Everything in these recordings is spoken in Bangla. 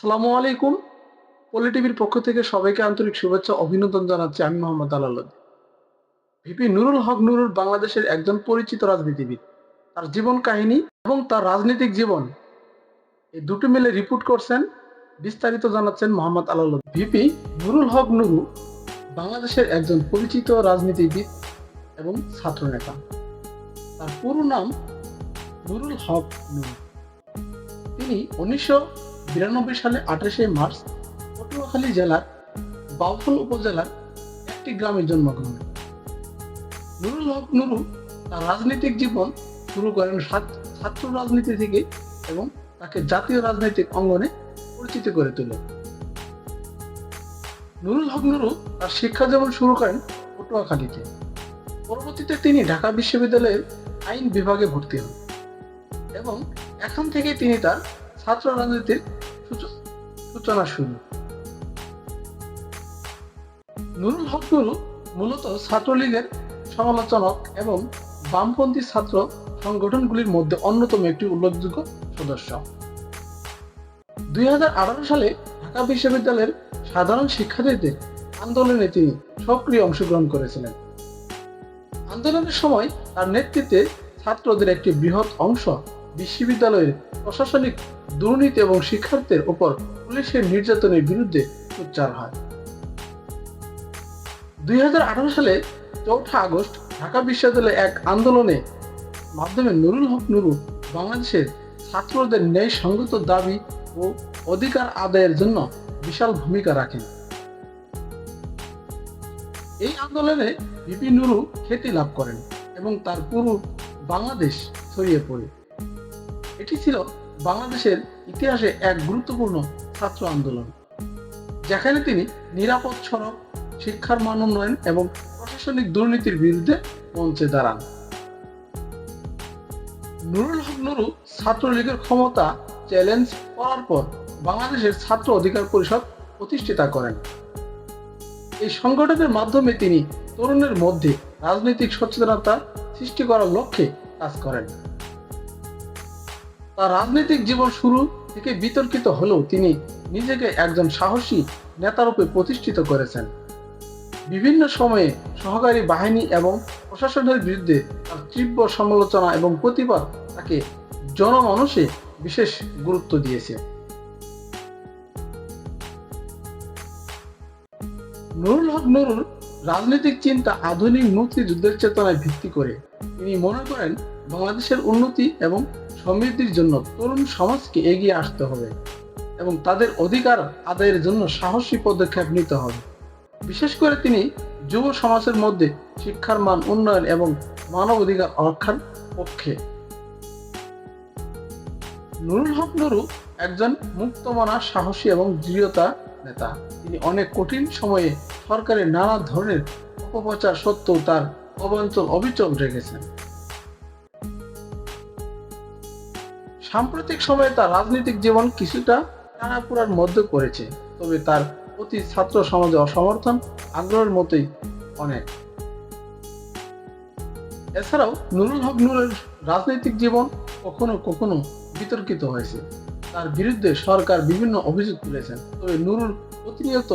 আসসালামু আলাইকুম। পলি টিভির পক্ষ থেকে সবাইকে আন্তরিক শুভেচ্ছা ও অভিনন্দন জানাচ্ছি। আমি মোহাম্মদ আলাল। ভিপি নুরুল হক নুরুল বাংলাদেশের একজন পরিচিত রাজনীতিবিদ। তার জীবন কাহিনী এবং তার রাজনৈতিক জীবন এই দুটো মিলে রিপোর্ট করছেন, বিস্তারিত জানাচ্ছেন মোহাম্মদ আলাল। ভিপি নুরুল হক নুরু বাংলাদেশের একজন পরিচিত রাজনীতিবিদ এবং ছাত্রনেতা। তার পুরো নাম নুরুল হক নুরু। তিনি 1992 সালে 28শে মার্চ পটুয়াখালী জেলার বাউফল উপজেলার একটি গ্রামে জন্মগ্রহণ। নুরুল হক নুরু তার রাজনৈতিক জীবন শুরু করেন ছাত্র রাজনীতি থেকে এবং তাকে জাতীয় রাজনৈতিক অঙ্গনে পরিচিত করে তোলে। নুরুল হক নুরু তার শিক্ষা জীবন শুরু করেন পটুয়াখালীতে। পরবর্তীতে তিনি ঢাকা বিশ্ববিদ্যালয়ের আইন বিভাগে ভর্তি হন এবং এখান থেকে তিনি তার ছাত্র রাজনীতির সূচনা শুরু। নুরুল হক নুরু মূলত ছাত্রলীগের সমালোচক এবং বামপন্থী ছাত্র সংগঠনগুলির মধ্যে অন্যতম একটি উল্লেখযোগ্য সদস্য। 2018 সালে ঢাকা বিশ্ববিদ্যালয়ের সাধারণ শিক্ষার্থীদের আন্দোলনে তিনি সক্রিয় অংশগ্রহণ করেছিলেন। আন্দোলনের সময় তার নেতৃত্বে ছাত্রদের একটি বৃহৎ অংশ বিশ্ববিদ্যালয়ের প্রশাসনিক দুর্নীতি এবং শিক্ষার্থীদের উপর পুলিশের নির্যাতনের বিরুদ্ধে সোচ্চার হয়। 2018 সালে 4 আগস্ট ঢাকা বিশ্ববিদ্যালয়ে এক আন্দোলনের মাধ্যমে নুরুল হক নুরু বাংলাদেশের ছাত্রদের ন্যায়সঙ্গত দাবি ও অধিকার আদায়ের জন্য বিশাল ভূমিকা রাখেন। এই আন্দোলনে ভিপি নুরু খ্যাতি লাভ করেন এবং তার পুরো বাংলাদেশ ছড়িয়ে পড়ে। এটি ছিল বাংলাদেশের ইতিহাসে এক গুরুত্বপূর্ণ ছাত্র আন্দোলন, যেখানে তিনি নিরাপদ সড়ক, শিক্ষার মান উন্নয়ন এবং প্রশাসনিক দুর্নীতির বিরুদ্ধে মঞ্চে দাঁড়ান। নুরুল হক নুরু ছাত্রলীগের ক্ষমতা চ্যালেঞ্জ করার পর বাংলাদেশের ছাত্র অধিকার পরিষদ প্রতিষ্ঠা করেন। এই সংগঠনের মাধ্যমে তিনি তরুণের মধ্যে রাজনৈতিক সচেতনতা সৃষ্টি করার লক্ষ্যে কাজ করেন। তার রাজনৈতিক জীবন শুরু থেকে বিতর্কিত হলেও তিনি নিজেকে একজন সাহসী নেতারূপে প্রতিষ্ঠিত করেছেন। বিভিন্ন সময়ে সহকারী বাহিনী এবং প্রশাসনের বিরুদ্ধে তার তীব্র সমালোচনা এবং প্রতিবাদ তাকে জনমানসে বিশেষ গুরুত্ব দিয়েছে। নুরুল হক নুরুর রাজনৈতিক চিন্তা আধুনিক মুক্তিযুদ্ধের চেতনায় ভিত্তি করে। তিনি মনে করেন বাংলাদেশের উন্নতি এবং সমৃদ্ধির জন্য তরুণ সমাজকে এগিয়ে আসতে হবে এবং তাদের অধিকার আদায়ের জন্য সাহসী পদক্ষেপ নিতে হবে। বিশেষ করে তিনি যুব সমাজের মধ্যে শিক্ষার মান উন্নয়ন এবং মানবাধিকার রক্ষার পক্ষে। নুরুল হক নুরু একজন মুক্তমনা, সাহসী এবং দৃঢ়তা নেতা। তিনি অনেক কঠিন সময়ে সরকারের নানা ধরনের অপপ্রচার সত্ত্বেও তার অবিচল রেখেছেন। সাম্প্রতিক সময়ে তার রাজনৈতিক জীবন কিছুটা টানাপোড়ার মধ্যে পড়েছে, তবে তার প্রতি ছাত্র সমাজে অসমর্থন আগ্রহের মতোই অনেক। এছাড়াও নুরুল হক নুরের রাজনৈতিক জীবন কখনো কখনো বিতর্কিত হয়েছে। তার বিরুদ্ধে সরকার বিভিন্ন অভিযোগ তুলেছেন, তবে নুরুল প্রতিনিয়ত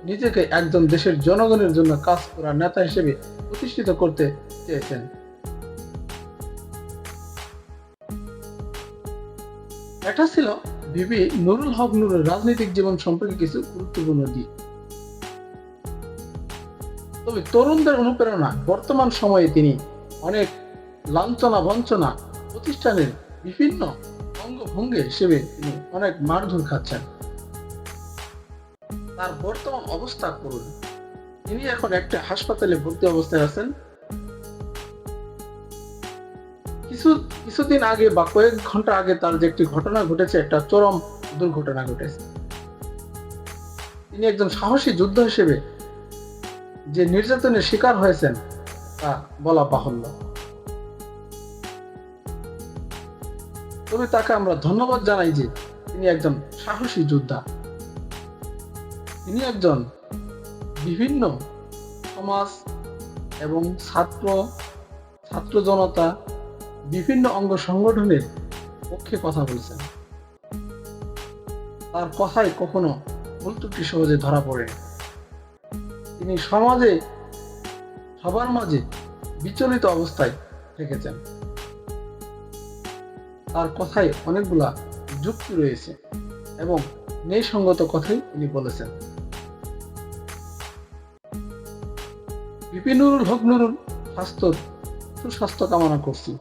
নিজেকে একজন দেশের জনগণের জন্য কাজ করা নেতা হিসেবে প্রতিষ্ঠিত করতে চেয়েছেন। এটা ছিল ভিপি নুরুল হক নুরের রাজনৈতিক জীবন সম্পর্কে কিছু গুরুত্বপূর্ণ দিক। তবে তরুণদের অনুপ্রেরণা। বর্তমান সময়ে তিনি অনেক লাঞ্ছনা বঞ্চনা, প্রতিষ্ঠানের বিভিন্ন অঙ্গভঙ্গি হিসেবে তিনি অনেক মারধর খাচ্ছেন। তার বর্তমান অবস্থা করুন। তিনি এখন একটা হাসপাতালে ভর্তি অবস্থায় আছেন। কিছুদিন আগে বা কয়েক ঘন্টা আগে তার যে একটি ঘটনা ঘটেছে, একটা চরম দুর্ঘটনা ঘটেছে। তিনি একজন সাহসী যোদ্ধা হিসেবে যে নির্যাতনের শিকার হয়েছেন তা বলা বাহুল্য। তবে তাকে আমরা ধন্যবাদ জানাই যে তিনি একজন সাহসী যোদ্ধা। তিনি একজন বিভিন্ন সমাজ এবং ছাত্র জনতা, বিভিন্ন অঙ্গ সংগঠনের পক্ষে কথা বলছেন। তার কথায় কখনো ভুল ত্রুটি সহজে ধরা পড়েনি। তিনি সবার মাঝে বিচলিত অবস্থায় থেকেছেন। তার কথায় অনেকগুলা যুক্তি রয়েছে এবং ন্যায়সঙ্গত কথাই তিনি বলেছেন। ভিপি নুরুল হক নুরুল সুস্বাস্থ্য কামনা করছি।